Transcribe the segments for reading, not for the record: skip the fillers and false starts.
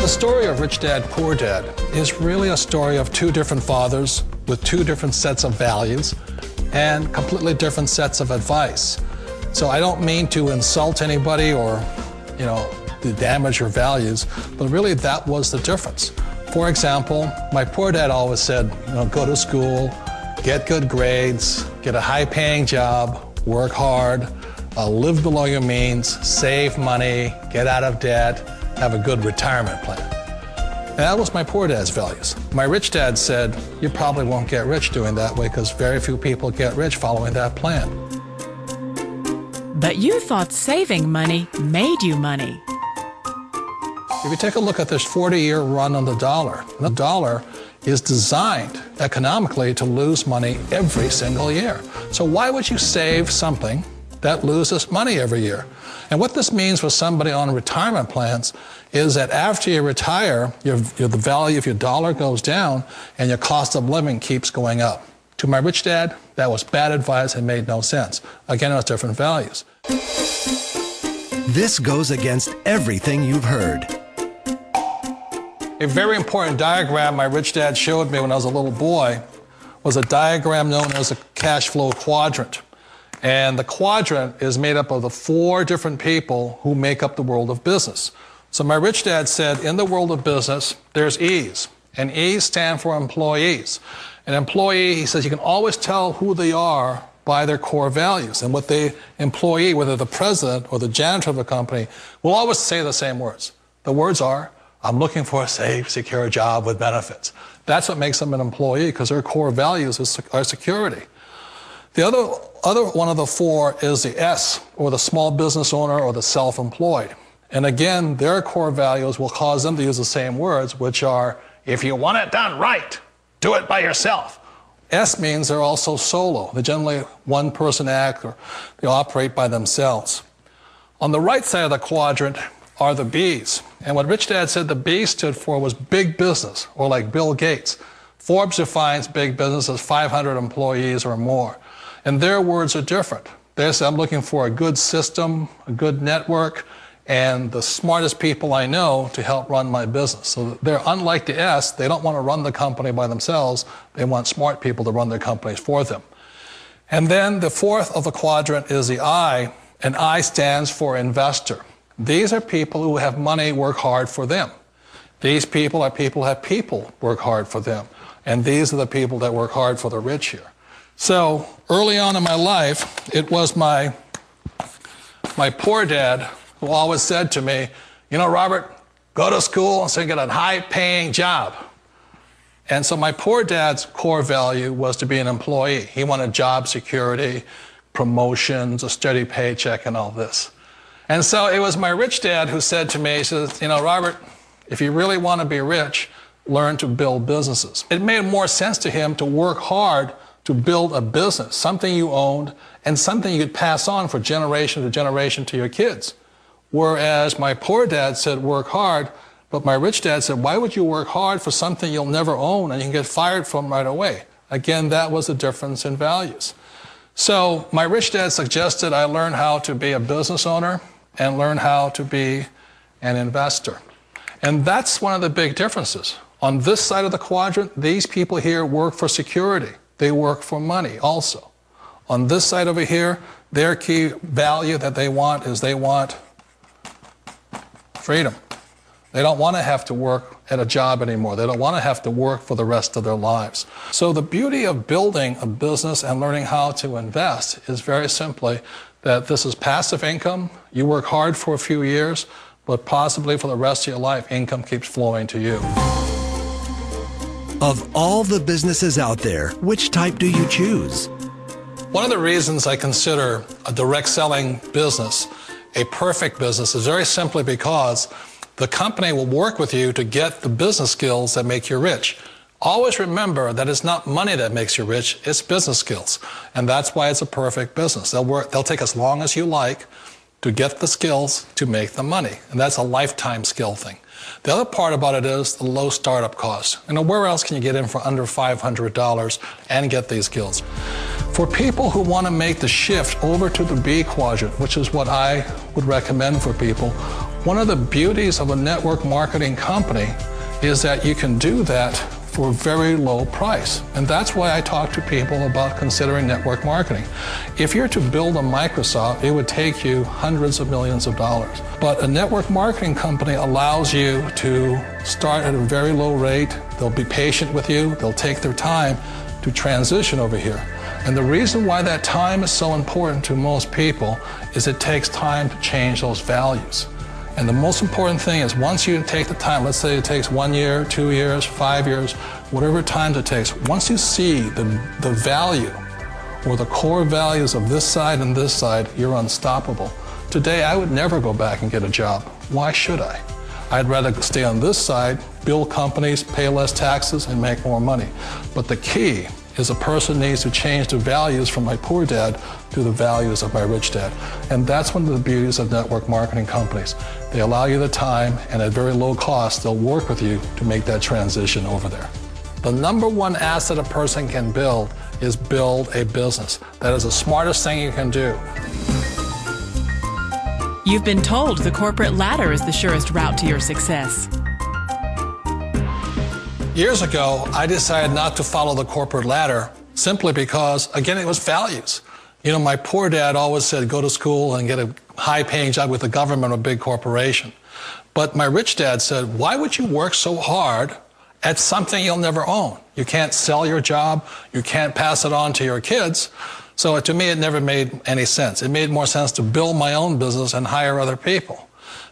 The story of Rich Dad, Poor Dad is really a story of two different fathers with two different sets of values and completely different sets of advice. So I don't mean to insult anybody or, to damage your values, but really that was the difference. For example, my poor dad always said, go to school, get good grades, get a high-paying job, work hard, live below your means, save money, get out of debt, have a good retirement plan. And that was my poor dad's values. My rich dad said, you probably won't get rich doing that way because very few people get rich following that plan. But you thought saving money made you money. If you take a look at this 40-year run on the dollar is designed economically to lose money every single year. So why would you save something that loses money every year? And what this means for somebody on retirement plans is that after you retire, the value of your dollar goes down and your cost of living keeps going up. To my rich dad, that was bad advice and made no sense. Again, it was different values. This goes against everything you've heard. A very important diagram my rich dad showed me when I was a little boy was a diagram known as a cash flow quadrant. And the quadrant is made up of the four different people who make up the world of business. So my rich dad said, in the world of business, there's E's. And E's stand for employees. An employee, he says, you can always tell who they are by their core values. And what the employee, whether the president or the janitor of the company, will always say the same words. The words are, I'm looking for a safe, secure job with benefits. That's what makes them an employee, because their core values are security. The other one of the four is the S, or the small business owner or the self-employed. And again, their core values will cause them to use the same words, which are, if you want it done right, do it by yourself. S means they're also solo. They're generally one-person act, or they operate by themselves. On the right side of the quadrant are the B's. And what Rich Dad said the B stood for was big business, or like Bill Gates. Forbes defines big business as 500 employees or more. And their words are different. They say, I'm looking for a good system, a good network, and the smartest people I know to help run my business. So they're unlike the S. They don't want to run the company by themselves. They want smart people to run their companies for them. And then the fourth of the quadrant is the I, and I stands for investor. These are people who have money work hard for them. These people are people who have people work hard for them. And these are the people that work hard for the rich here. So early on in my life, it was my poor dad who always said to me, Robert, go to school and so get a high-paying job. And so my poor dad's core value was to be an employee. He wanted job security, promotions, a steady paycheck, and all this. And so it was my rich dad who said to me, he says, Robert, if you really want to be rich, learn to build businesses. It made more sense to him to work hard to build a business, something you owned, and something you could pass on for generation to generation to your kids. Whereas my poor dad said, work hard, but my rich dad said, why would you work hard for something you'll never own and you can get fired from right away? Again, that was the difference in values. So my rich dad suggested I learn how to be a business owner and learn how to be an investor. And that's one of the big differences. On this side of the quadrant, these people here work for security. They work for money also. On this side over here, their key value that they want is they want freedom. They don't want to have to work at a job anymore. They don't want to have to work for the rest of their lives. So the beauty of building a business and learning how to invest is very simply that this is passive income. You work hard for a few years, but possibly for the rest of your life, income keeps flowing to you. Of all the businesses out there, which type do you choose? One of the reasons I consider a direct selling business a perfect business is very simply because the company will work with you to get the business skills that make you rich. Always remember that it's not money that makes you rich, it's business skills. And that's why it's a perfect business. They'll take as long as you like to get the skills to make the money. And that's a lifetime skill thing. The other part about it is the low startup cost. Where else can you get in for under $500 and get these skills? For people who want to make the shift over to the B quadrant, which is what I would recommend for people, One of the beauties of a network marketing company is that you can do that for a very low price. And that's why I talk to people about considering network marketing. If you're to build a Microsoft, it would take you hundreds of millions of dollars. But a network marketing company allows you to start at a very low rate. They'll be patient with you. They'll take their time to transition over here. And the reason why that time is so important to most people is it takes time to change those values. And the most important thing is once you take the time, let's say it takes 1 year, 2 years, 5 years, whatever time it takes, once you see the value or the core values of this side and this side, you're unstoppable. Today, I would never go back and get a job. Why should I? I'd rather stay on this side, build companies, pay less taxes, and make more money. But the key is a person needs to change the values from my poor dad to the values of my rich dad. And that's one of the beauties of network marketing companies. They allow you the time, and at very low cost, they'll work with you to make that transition over there. The number one asset a person can build is build a business. That is the smartest thing you can do. You've been told the corporate ladder is the surest route to your success. Years ago, I decided not to follow the corporate ladder simply because, again, it was values. You know, my poor dad always said, go to school and get a high-paying job with the government or a big corporation. But my rich dad said, why would you work so hard at something you'll never own? You can't sell your job. You can't pass it on to your kids. So to me, it never made any sense. It made more sense to build my own business and hire other people.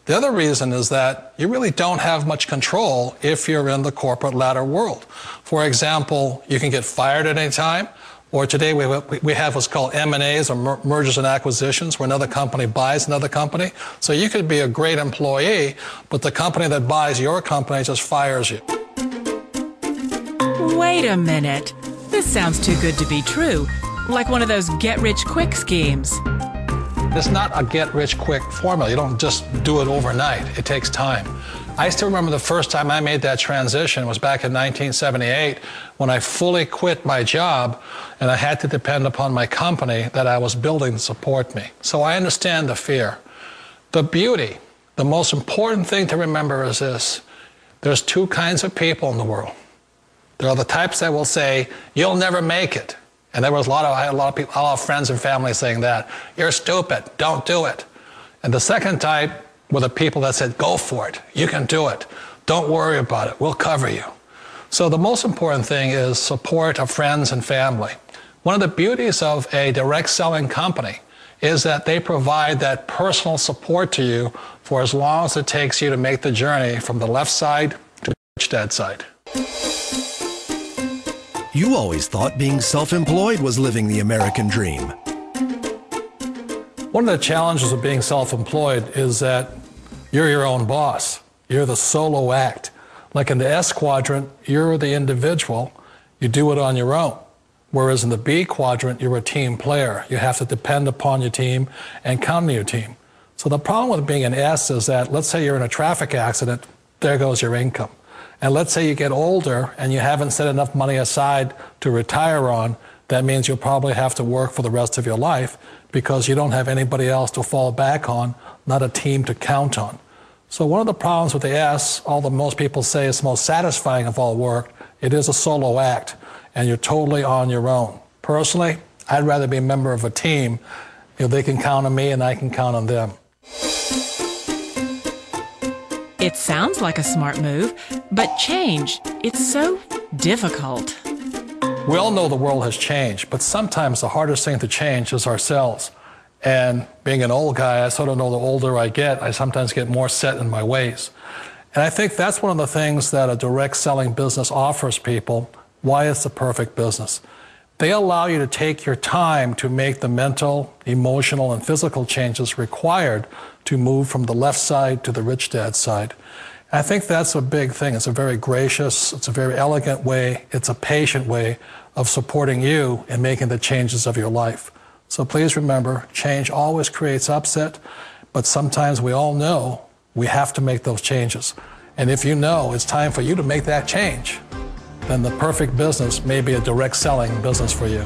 The other reason is that you really don't have much control if you're in the corporate ladder world. For example, you can get fired at any time, or today we have what's called M&As, or mergers and acquisitions, where another company buys another company. So you could be a great employee, but the company that buys your company just fires you. Wait a minute. This sounds too good to be true. Like one of those get-rich-quick schemes. It's not a get-rich-quick formula. You don't just do it overnight. It takes time. I still remember the first time I made that transition was back in 1978 when I fully quit my job and I had to depend upon my company that I was building to support me. So I understand the fear. The beauty, the most important thing to remember is this. There's two kinds of people in the world. There are the types that will say, you'll never make it. And there was I had a lot of people, a lot of friends and family saying that. You're stupid, don't do it. And the second type were the people that said, go for it, you can do it. Don't worry about it, we'll cover you. So the most important thing is support of friends and family. One of the beauties of a direct selling company is that they provide that personal support to you for as long as it takes you to make the journey from the left side to the rich dad side. You always thought being self-employed was living the American dream. One of the challenges of being self-employed is that you're your own boss. You're the solo act. Like in the S quadrant, you're the individual. You do it on your own. Whereas in the B quadrant, you're a team player. You have to depend upon your team and count on your team. So the problem with being an S is that, let's say you're in a traffic accident, there goes your income. And let's say you get older and you haven't set enough money aside to retire on, that means you'll probably have to work for the rest of your life because you don't have anybody else to fall back on, not a team to count on. So one of the problems with the S, although most people say it's the most satisfying of all work, it is a solo act and you're totally on your own. Personally, I'd rather be a member of a team. You know, they can count on me and I can count on them. It sounds like a smart move, but change, it's so difficult. We all know the world has changed, but sometimes the hardest thing to change is ourselves. And being an old guy, I sort of know the older I get, I sometimes get more set in my ways. And I think that's one of the things that a direct selling business offers people, why it's the perfect business. They allow you to take your time to make the mental, emotional, and physical changes required to move from the left side to the rich dad side. And I think that's a big thing. It's a very gracious, it's a very elegant way, it's a patient way of supporting you in making the changes of your life. So please remember, change always creates upset, but sometimes we all know we have to make those changes. And if you know it's time for you to make that change, then the perfect business may be a direct selling business for you.